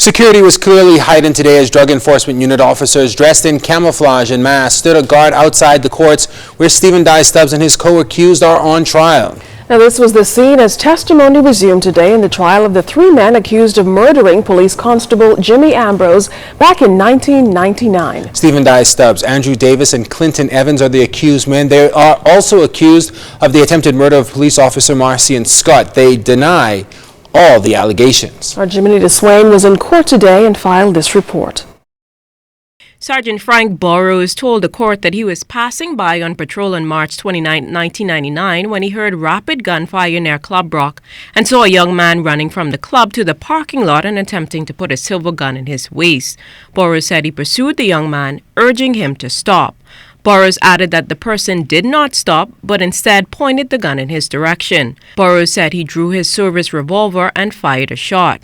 Security was clearly heightened today as Drug Enforcement Unit officers dressed in camouflage and masks stood a guard outside the courts where Stephen Stubbs and his co-accused are on trial. Now, this was the scene as testimony resumed today in the trial of the three men accused of murdering Police Constable Jimmy Ambrose back in 1999. Stephen Stubbs, Andrew Davis, and Clinton Evans are the accused men. They are also accused of the attempted murder of police officer Marcian Scott. They deny all the allegations. Our Jimmy Swain was in court today and filed this report. Sergeant Frank Burrows told the court that he was passing by on patrol on March 29, 1999 when he heard rapid gunfire near Club Rock and saw a young man running from the club to the parking lot and attempting to put a silver gun in his waist. Burrows said he pursued the young man, urging him to stop. Burrows added that the person did not stop, but instead pointed the gun in his direction. Burrows said he drew his service revolver and fired a shot.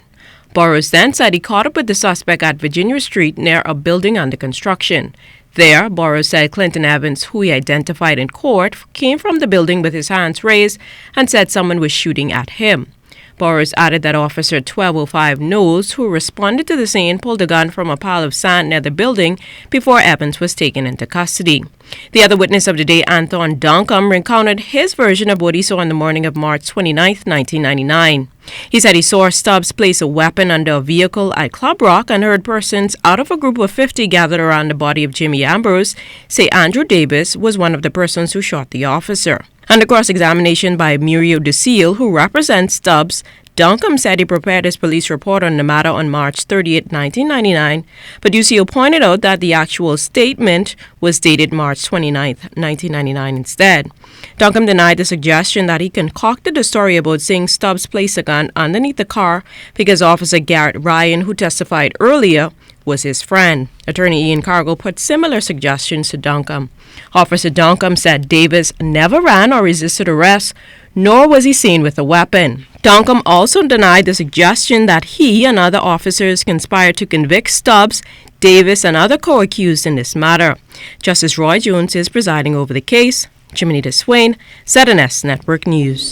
Burrows then said he caught up with the suspect at Virginia Street near a building under construction. There, Burrows said Clinton Evans, who he identified in court, came from the building with his hands raised and said someone was shooting at him. Burrows added that Officer 1205 Knowles, who responded to the scene, pulled a gun from a pile of sand near the building before Evans was taken into custody. The other witness of the day, Anthony Duncombe, recounted his version of what he saw on the morning of March 29, 1999. He said he saw Stubbs place a weapon under a vehicle at Club Rock and heard persons out of a group of 50 gathered around the body of Jimmy Ambrose say Andrew Davis was one of the persons who shot the officer. Under cross-examination by Muriel DeSeal, who represents Stubbs, Duncombe said he prepared his police report on the matter on March 30, 1999, but DeSeal pointed out that the actual statement was dated March 29, 1999 instead. Duncombe denied the suggestion that he concocted the story about seeing Stubbs place a gun underneath the car because Officer Garrett Ryan, who testified earlier, was his friend. Attorney Ian Cargill put similar suggestions to Duncombe. Officer Duncombe said Davis never ran or resisted arrest, nor was he seen with a weapon. Duncombe also denied the suggestion that he and other officers conspired to convict Stubbs, Davis, and other co-accused in this matter. Justice Roy Jones is presiding over the case. Jimmy Swain, ZNS Network News.